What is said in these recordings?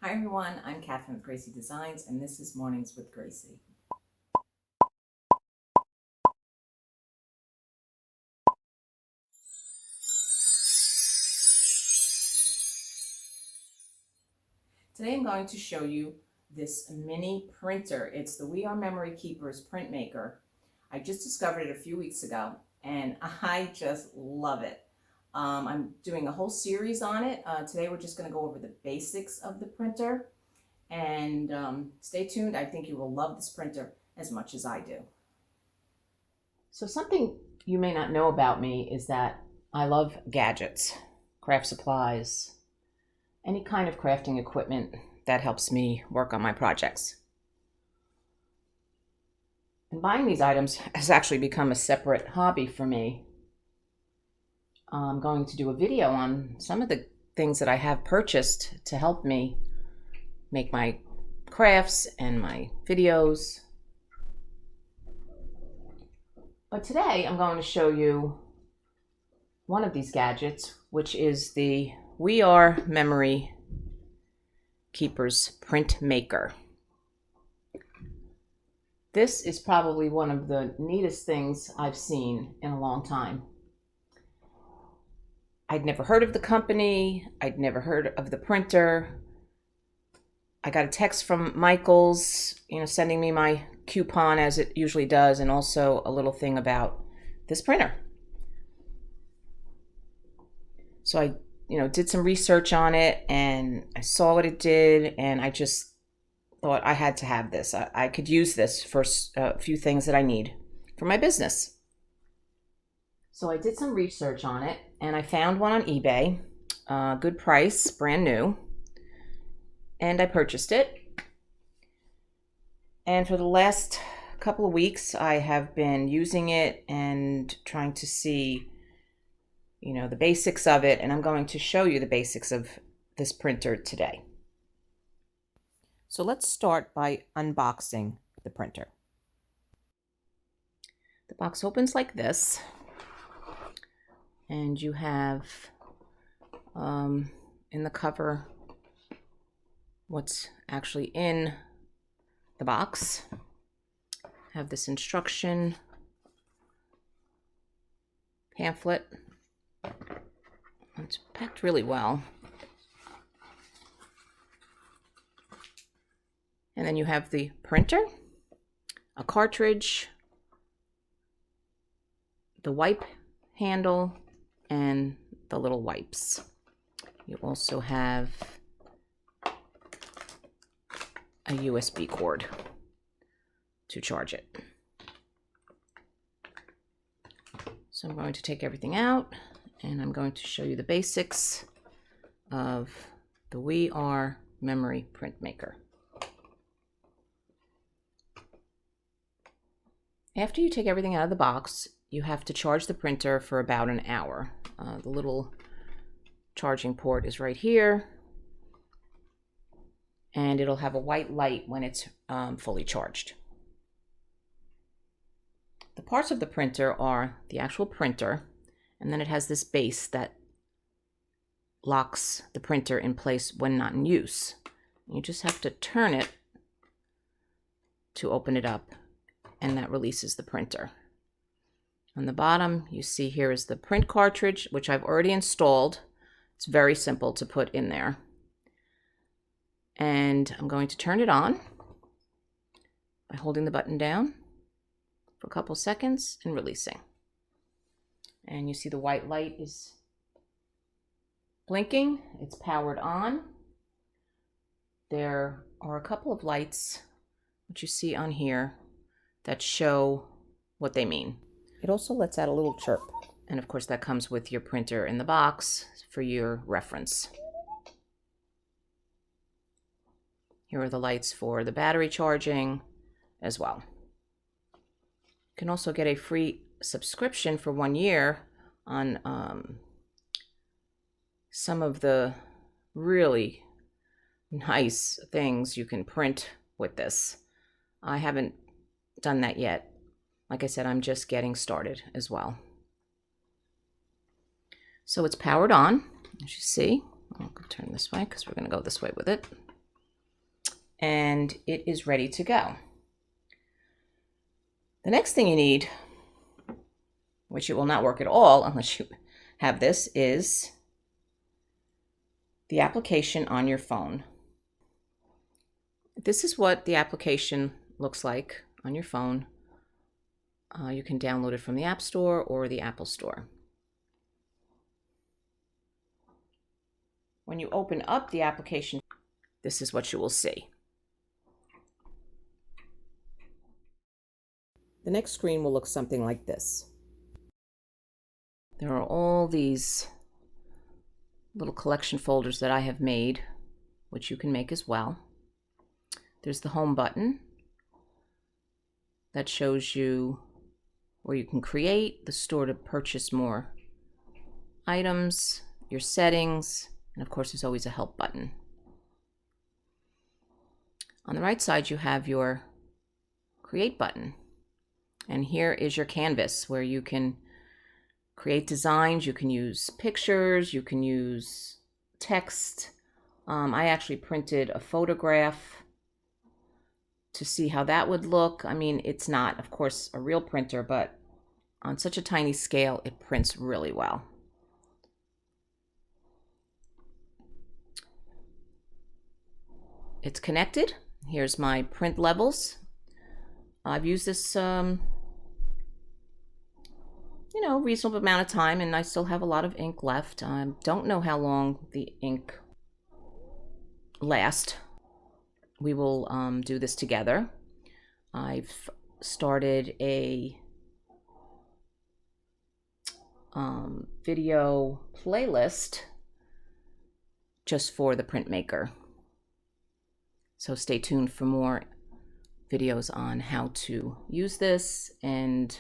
Hi everyone, I'm Catherine with GraCee Designs, and this is Mornings with GraCee. Today I'm going to show you this mini printer. It's the We Are Memory Keepers Printmaker. I just discovered it a few weeks ago and I just love it. I'm doing a whole series on it. Today we're just going to go over the basics of the printer. And stay tuned. I think you will love this printer as much as I do. So something you may not know about me is that I love gadgets, craft supplies, any kind of crafting equipment that helps me work on my projects. And buying these items has actually become a separate hobby for me. I'm going to do a video on some of the things that I have purchased to help me make my crafts and my videos. But today I'm going to show you one of these gadgets, which is the We Are Memory Keepers Printmaker. This is probably one of the neatest things I've seen in a long time. I'd never heard of the company. I'd never heard of the printer. I got a text from Michael's, sending me my coupon as it usually does, and also a little thing about this printer. So I, did some research on it and I saw what it did, and I just thought I had to have this. I could use this for a few things that I need for my business. So I did some research on it and I found one on eBay, good price, brand new. And I purchased it. And for the last couple of weeks, I have been using it and trying to see, the basics of it. And I'm going to show you the basics of this printer today. So let's start by unboxing the printer. The box opens like this. And you have in the cover what's actually in the box. Have this instruction pamphlet. It's packed really well. And then you have the printer, a cartridge, the wipe handle, and the little wipes. You also have a USB cord to charge it. So I'm going to take everything out and I'm going to show you the basics of the We Are Memory Printmaker. After you take everything out of the box, you have to charge the printer for about an hour. The little charging port is right here, and it'll have a white light when it's fully charged. The parts of the printer are the actual printer, and then it has this base that locks the printer in place when not in use. You just have to turn it to open it up, and that releases the printer. On the bottom, you see here is the print cartridge, which I've already installed. It's very simple to put in there. And I'm going to turn it on by holding the button down for a couple seconds and releasing. And you see the white light is blinking. It's powered on. There are a couple of lights, which you see on here, that show what they mean. It also lets out a little chirp. And of course that comes with your printer in the box for your reference. Here are the lights for the battery charging as well. You can also get a free subscription for 1 year on some of the really nice things you can print with this. I haven't done that yet. Like I said, I'm just getting started as well. So it's powered on, as you see. I'll turn this way because we're going to go this way with it. and it is ready to go. The next thing you need, which it will not work at all unless you have this, is the application on your phone. This is what the application looks like on your phone. You can download it from the App Store or the Apple Store. When you open up the application, this is what you will see. The next screen will look something like this. There are all these little collection folders that I have made, which you can make as well. There's the home button that shows you where you can create, the store to purchase more items, your settings, and of course there's always a help button. On the right side you have your create button, and here is your canvas where you can create designs. You can use pictures, you can use text. I actually printed a photograph to see how that would look. I mean, it's not, of course, a real printer, but on such a tiny scale, it prints really well. It's connected. Here's my print levels. I've used this, reasonable amount of time, and I still have a lot of ink left. I don't know how long the ink lasts. We will do this together. I've started a video playlist just for the Printmaker. So stay tuned for more videos on how to use this and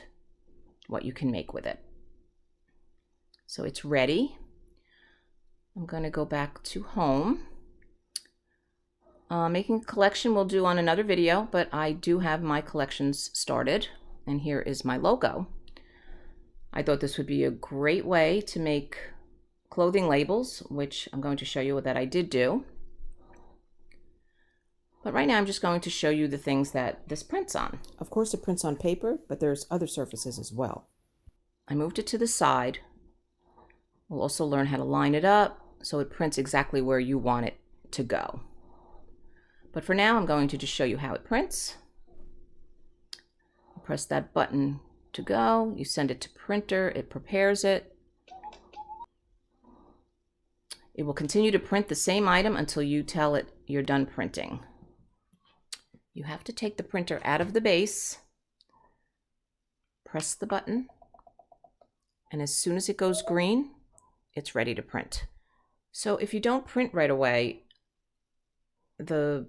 what you can make with it. So it's ready. I'm going to go back to home. Making a collection we'll do on another video, but I do have my collections started, and here is my logo. I thought this would be a great way to make clothing labels, which I'm going to show you that I did do. But right now I'm just going to show you the things that this prints on. Of course it prints on paper, but there's other surfaces as well. I moved it to the side. We'll also learn how to line it up so it prints exactly where you want it to go. But for now, I'm going to just show you how it prints. Press that button to go. You send it to printer. It prepares it. It will continue to print the same item until you tell it you're done printing. You have to take the printer out of the base, press the button, and as soon as it goes green, it's ready to print. So if you don't print right away, the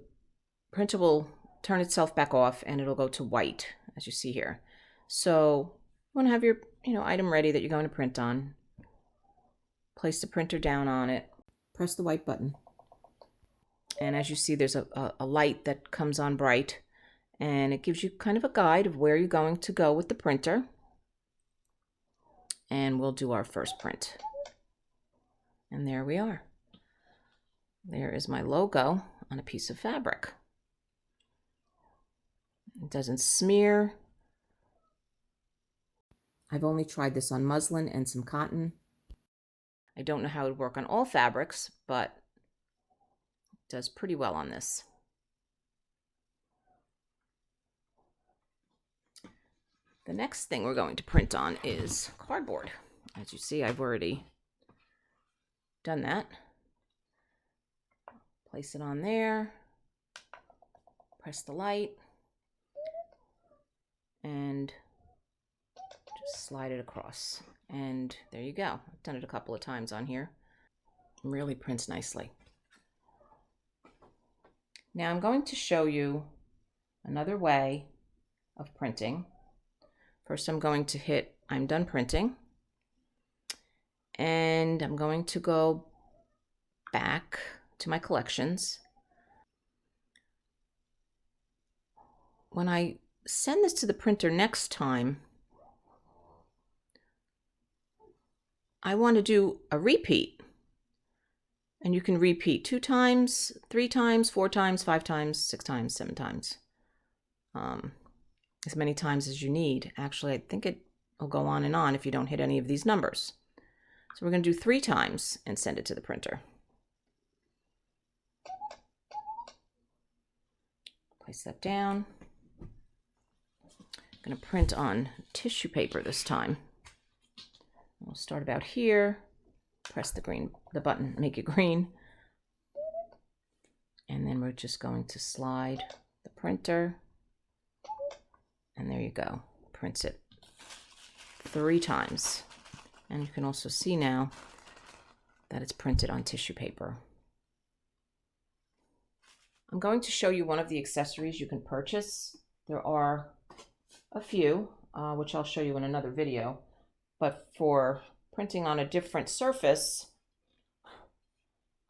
printer will turn itself back off and it'll go to white, as you see here. So you want to have your item ready that you're going to print on. Place the printer down on it, press the white button, and as you see there's a light that comes on bright, and it gives you kind of a guide of where you're going to go with the printer. And we'll do our first print. And there we are. There is my logo on a piece of fabric. It doesn't smear. I've only tried this on muslin and some cotton. I don't know how it would work on all fabrics, but it does pretty well on this. The next thing we're going to print on is cardboard. As you see, I've already done that. Place it on there, press the light, and just slide it across. And there you go. I've done it a couple of times on here. It really prints nicely. Now I'm going to show you another way of printing. First I'm going to hit I'm done printing, and I'm going to go back to my collections. When I send this to the printer next time, I want to do a repeat. And you can repeat 2 times, 3 times, 4 times, 5 times, 6 times, 7 times. As many times as you need. Actually, I think it will go on and on if you don't hit any of these numbers. So we're going to do 3 times and send it to the printer. Place that down. I'm going to print on tissue paper this time. We'll start about here. Press the button, make it green. And then we're just going to slide the printer. And there you go. Prints it 3 times. And you can also see now that it's printed on tissue paper. I'm going to show you one of the accessories you can purchase. There are a few, which I'll show you in another video. But for printing on a different surface,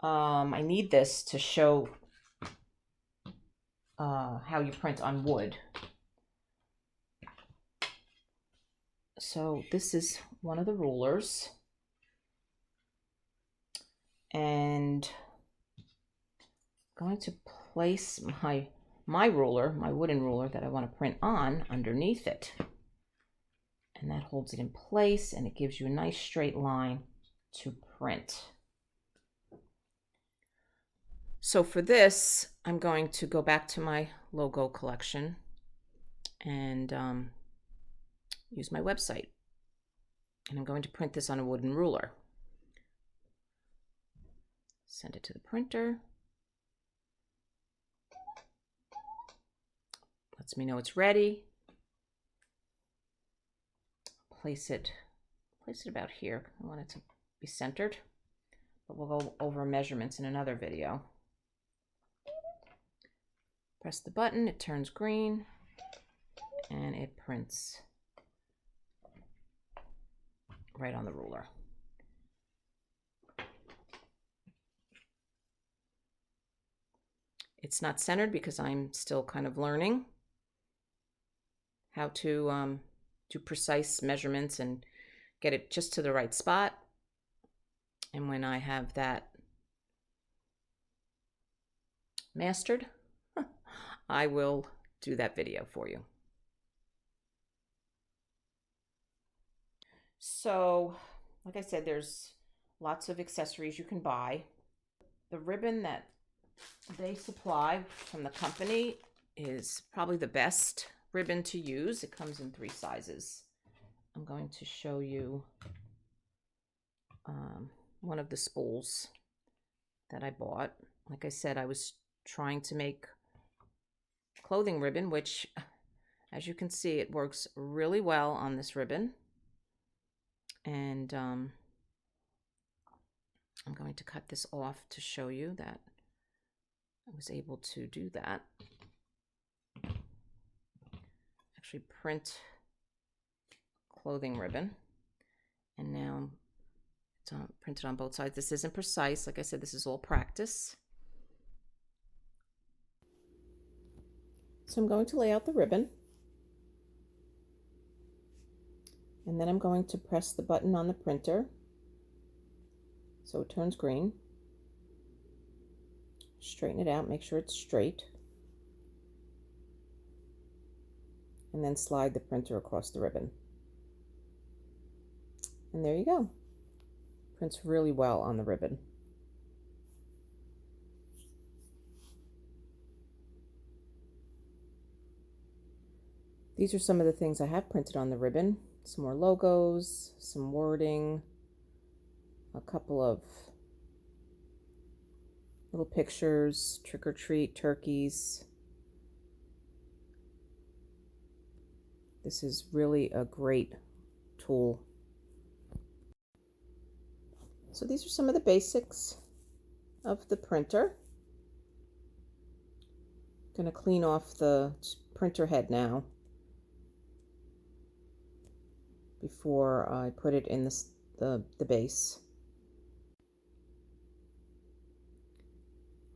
I need this to show how you print on wood. So this is one of the rulers, and I'm going to place my ruler, my wooden ruler that I want to print on, underneath it. And that holds it in place, and it gives you a nice straight line to print. So for this, I'm going to go back to my logo collection and use my website. And I'm going to print this on a wooden ruler. Send it to the printer. Lets me know it's ready. Place it about here. I want it to be centered, but we'll go over measurements in another video. Press the button, it turns green, and it prints right on the ruler. It's not centered because I'm still kind of learning how to do precise measurements and get it just to the right spot. And when I have that mastered, I will do that video for you. So, like I said, there's lots of accessories you can buy. The ribbon that they supply from the company is probably the best ribbon to use. It comes in 3 sizes. I'm going to show you one of the spools that I bought. Like I said, I was trying to make clothing ribbon, which, as you can see, it works really well on this ribbon. And I'm going to cut this off to show you that I was able to do that. Actually print clothing ribbon, and now it's printed on both sides. This isn't precise. Like I said, this is all practice. So I'm going to lay out the ribbon, and then I'm going to press the button on the printer so it turns green. Straighten it out, make sure it's straight, and then slide the printer across the ribbon. And there you go. Prints really well on the ribbon. These are some of the things I have printed on the ribbon. Some more logos, some wording, a couple of little pictures, trick or treat, turkeys. This is really a great tool. So these are some of the basics of the printer. I'm going to clean off the printer head now before I put it in the base.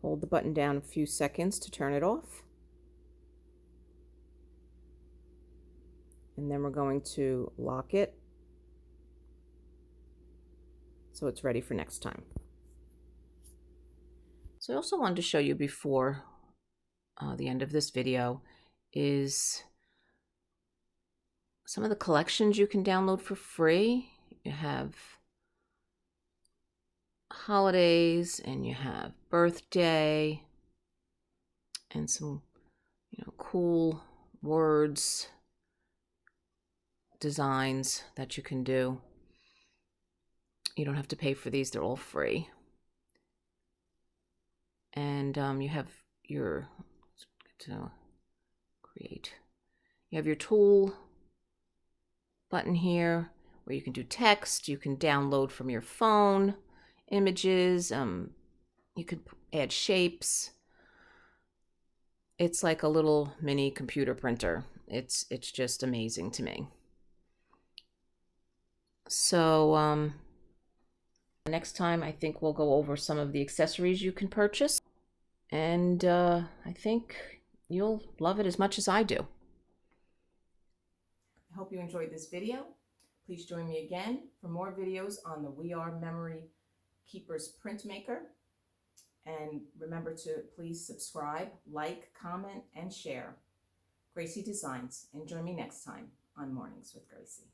Hold the button down a few seconds to turn it off. And then we're going to lock it so it's ready for next time. So I also wanted to show you before the end of this video is some of the collections you can download for free. You have holidays and you have birthday and some, cool words, designs that you can do. You don't have to pay for these, they're all free. And you have your create. You have your tool button here where you can do text, you can download from your phone images, you could add shapes. It's like a little mini computer printer. It's just amazing to me. So next time I think we'll go over some of the accessories you can purchase, and I think you'll love it as much as I do. I hope you enjoyed this video. Please join me again for more videos on the We Are Memory Keepers Printmaker. And remember to please subscribe, like, comment, and share GraCee Designs. And join me next time on Mornings with GraCee.